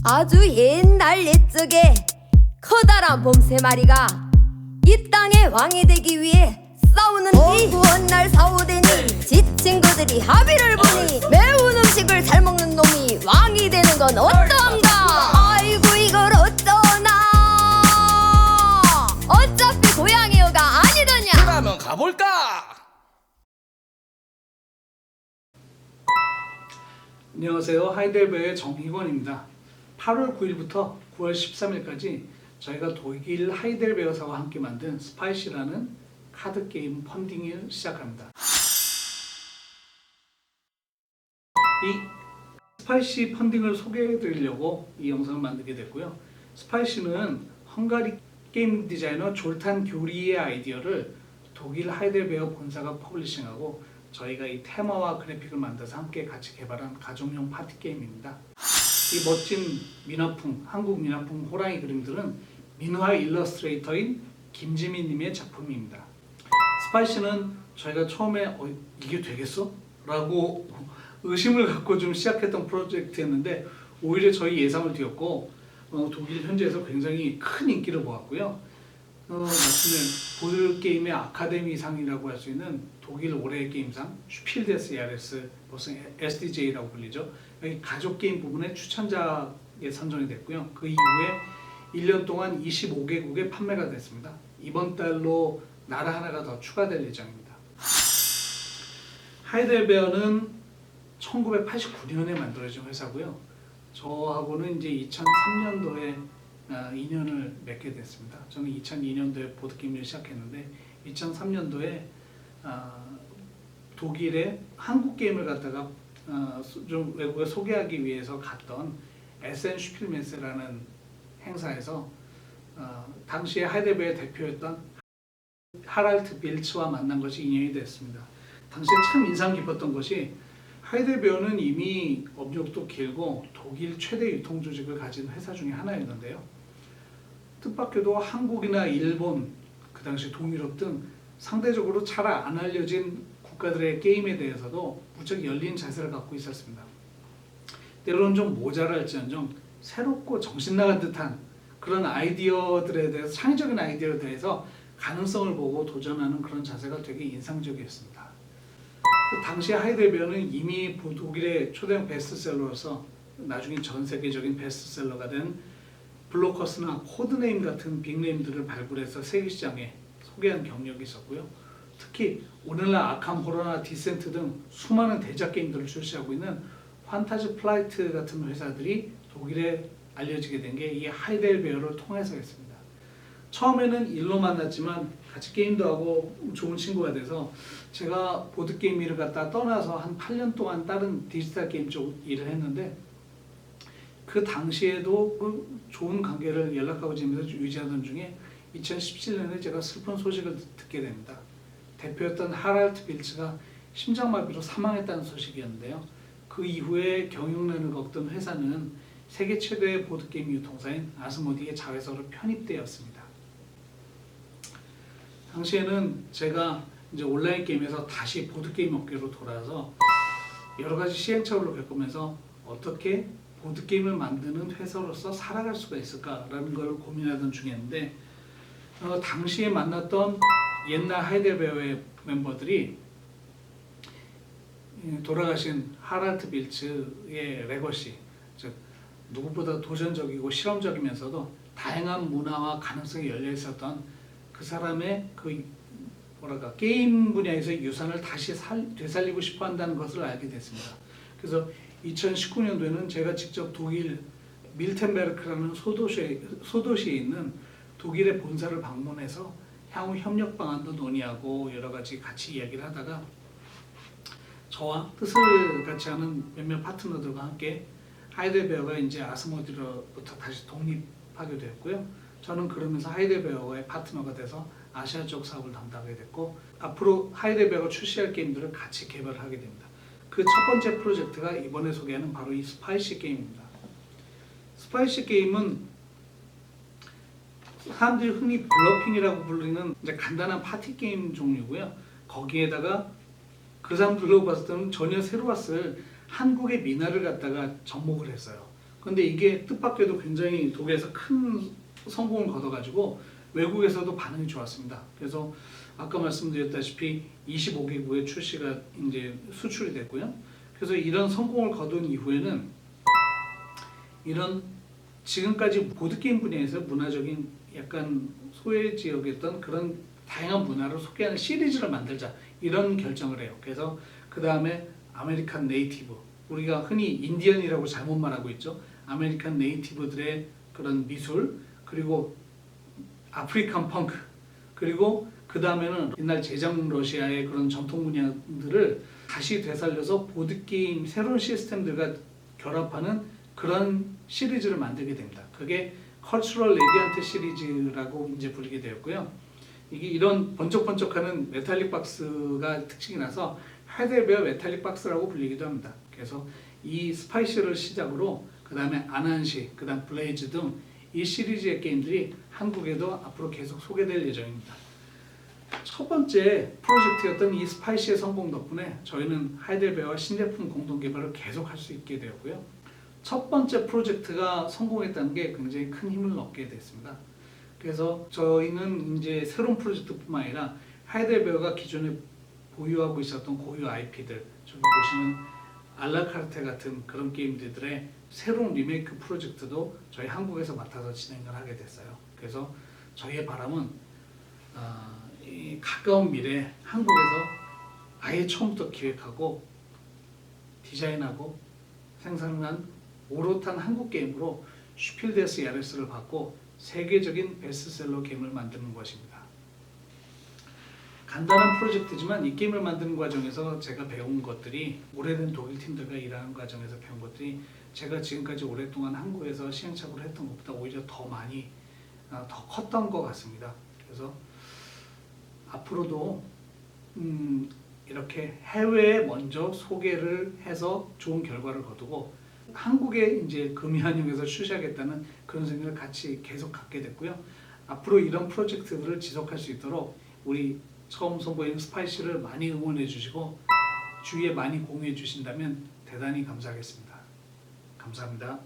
아주 옛날 옛적에 커다란 봄 세 마리가 이 땅의 왕이 되기 위해 싸우는 어두운 날 사오되니 지친 그들이 합의를 보니 매운 음식을 잘 먹는 놈이 왕이 되는 건 어떤가. 아이고 이걸 어쩌나. 어차피 고향의 여가 아니더냐. 그러면 가볼까? 안녕하세요. 하이델베어의 정희권입니다. 8월 9일부터 9월 13일까지 저희가 독일 하이델베어사와 함께 만든 스파이시라는 카드 게임 펀딩을 시작합니다. 이 스파이시 펀딩을 소개해 드리려고 이 영상을 만들게 됐고요. 스파이시는 헝가리 게임 디자이너 졸탄 교리의 아이디어를 독일 하이델베어 본사가 퍼블리싱하고 저희가 이 테마와 그래픽을 만들어서 함께 같이 개발한 가족용 파티 게임입니다. 이 멋진 민화풍, 한국 민화풍 호랑이 그림들은 민화 일러스트레이터인 김지민님의 작품입니다. 스파이시는 저희가 처음에 이게 되겠어? 라고 의심을 갖고 좀 시작했던 프로젝트였는데 오히려 저희 예상을 뛰었고 독일 현지에서 굉장히 큰 인기를 모았고요. 마침내 보드게임의 아카데미상이라고 할 수 있는 독일 올해의 게임상 슈필데스 야레스 보통 SDJ라고 불리죠. 여기 가족 게임 부분에 추천작에 선정이 됐고요. 그 이후에 1년 동안 25개국에 판매가 됐습니다. 이번 달로 나라 하나가 더 추가될 예정입니다. 하이델베어는 1989년에 만들어진 회사고요. 저하고는 이제 2003년도에 인연을 맺게 됐습니다. 저는 2002년도에 보드게임을 시작했는데 2003년도에 독일의 한국 게임을 갖다가 좀 외국에 소개하기 위해서 갔던 에센 슈필메스라는 행사에서 당시에 하이델베어 대표였던 하랄트 빌츠와 만난 것이 인연이 됐습니다. 당시에 참 인상 깊었던 것이 하이델베어는 이미 업력도 길고 독일 최대 유통 조직을 가진 회사 중에 하나였는데요. 뜻밖에도 한국이나 일본, 그 당시 동유럽 등 상대적으로 잘 안 알려진 국가들의 게임에 대해서도 무척 열린 자세를 갖고 있었습니다. 때로는 좀 모자랄지언정 새롭고 정신 나간 듯한 그런 아이디어들에 대해서, 창의적인 아이디어에 대해서 가능성을 보고 도전하는 그런 자세가 되게 인상적이었습니다. 당시 하이델베어는 이미 독일의 초대형 베스트셀러로서 나중에 전 세계적인 베스트셀러가 된 블로커스나 코드네임 같은 빅네임들을 발굴해서 세계 시장에 소개한 경력이 있었고요. 특히 오늘날 아캄 호러나 디센트 등 수많은 대작 게임들을 출시하고 있는 판타지 플라이트 같은 회사들이 독일에 알려지게 된 게 이 하이델베어를 통해서였습니다. 처음에는 일로 만났지만 같이 게임도 하고 좋은 친구가 돼서 제가 보드게임 일을 갖다 떠나서 한 8년 동안 다른 디지털 게임 쪽 일을 했는데 그 당시에도 그 좋은 관계를 연락하고 지내면서 유지하던 중에 2017년에 제가 슬픈 소식을 듣게 됩니다. 대표였던 하랄트 빌츠가 심장마비로 사망했다는 소식이었는데요. 그 이후에 경영난을 겪던 회사는 세계 최대의 보드게임 유통사인 아스모디의 자회사로 편입되었습니다. 당시에는 제가 이제 온라인 게임에서 다시 보드게임 업계로 돌아와서 여러 가지 시행착오를 겪으면서 어떻게 보드게임을 만드는 회사로서 살아갈 수가 있을까라는 걸 고민하던 중이었는데 당시에 만났던 옛날 하이델베어의 멤버들이 돌아가신 하랄트 빌츠의 레거시, 즉 누구보다 도전적이고 실험적이면서도 다양한 문화와 가능성이 열려 있었던 그 사람의 게임 분야에서 유산을 다시 되살리고 싶어 한다는 것을 알게 됐습니다. 그래서 2019년도에는 제가 직접 독일 밀텐베르크라는 소도시에 있는 독일의 본사를 방문해서 향후 협력 방안도 논의하고 여러 가지 같이 이야기를 하다가 저와 뜻을 같이 하는 몇몇 파트너들과 함께 하이델베어가 이제 아스모디로부터 다시 독립하게 되었고요. 저는 그러면서 하이델베어의 파트너가 돼서 아시아 쪽 사업을 담당하게 됐고 앞으로 하이델베어가 출시할 게임들을 같이 개발하게 됩니다. 그 첫 번째 프로젝트가 이번에 소개하는 바로 이 스파이시 게임입니다. 스파이시 게임은 사람들이 흔히 블러핑이라고 부르는 이제 간단한 파티 게임 종류고요. 거기에다가 그 사람들로 봤을 때는 전혀 새로웠을 한국의 민화를 갖다가 접목을 했어요. 근데 이게 뜻밖에도 굉장히 독일에서 큰 성공을 거둬가지고 외국에서도 반응이 좋았습니다. 그래서 아까 말씀드렸다시피 25개국에 출시가 이제 수출이 됐고요. 그래서 이런 성공을 거둔 이후에는 이런 지금까지 보드게임 분야에서 문화적인 약간 소외 지역이었던 그런 다양한 문화를 소개하는 시리즈를 만들자 이런 결정을 해요. 그래서 그 다음에 아메리칸 네이티브, 우리가 흔히 인디언이라고 잘못 말하고 있죠. 아메리칸 네이티브들의 그런 미술, 그리고 아프리칸 펑크, 그리고 그 다음에는 옛날 제정 러시아의 그런 전통 문화들을 다시 되살려서 보드게임 새로운 시스템들과 결합하는 그런 시리즈를 만들게 됩니다. 그게 컬처럴 레디언트 시리즈라고 이제 불리게 되었고요. 이게 이런 번쩍번쩍하는 메탈릭 박스가 특징이 나서 하이델베어 메탈릭 박스라고 불리기도 합니다. 그래서 이 스파이시를 시작으로 그 다음에 아난시, 그 다음 블레이즈 등 이 시리즈의 게임들이 한국에도 앞으로 계속 소개될 예정입니다. 첫 번째 프로젝트였던 이 스파이시의 성공 덕분에 저희는 하이델베어와 신제품 공동 개발을 계속할 수 있게 되었고요. 첫 번째 프로젝트가 성공했다는 게 굉장히 큰 힘을 얻게 됐습니다. 그래서 저희는 이제 새로운 프로젝트뿐만 아니라 하이델베어가 기존에 보유하고 있었던 고유 IP들, 저기 보시면 알라카르테 같은 그런 게임들의 새로운 리메이크 프로젝트도 저희 한국에서 맡아서 진행을 하게 됐어요. 그래서 저희의 바람은 이 가까운 미래 한국에서 아예 처음부터 기획하고 디자인하고 생산한 오롯한 한국 게임으로 슈필데스 야레스를 받고 세계적인 베스트셀러 게임을 만드는 것입니다. 간단한 프로젝트지만 이 게임을 만드는 과정에서 제가 배운 것들이, 오래된 독일 팀들과 일하는 과정에서 배운 것들이 제가 지금까지 오랫동안 한국에서 시행착오를 했던 것보다 오히려 더 많이 더 컸던 것 같습니다. 그래서 앞으로도 이렇게 해외에 먼저 소개를 해서 좋은 결과를 거두고 한국에 이제 금이한영에서 출시하겠다는 그런 생각을 같이 계속 갖게 됐고요. 앞으로 이런 프로젝트들을 지속할 수 있도록 우리 처음 선보이는 스파이시를 많이 응원해 주시고 주위에 많이 공유해 주신다면 대단히 감사하겠습니다. 감사합니다.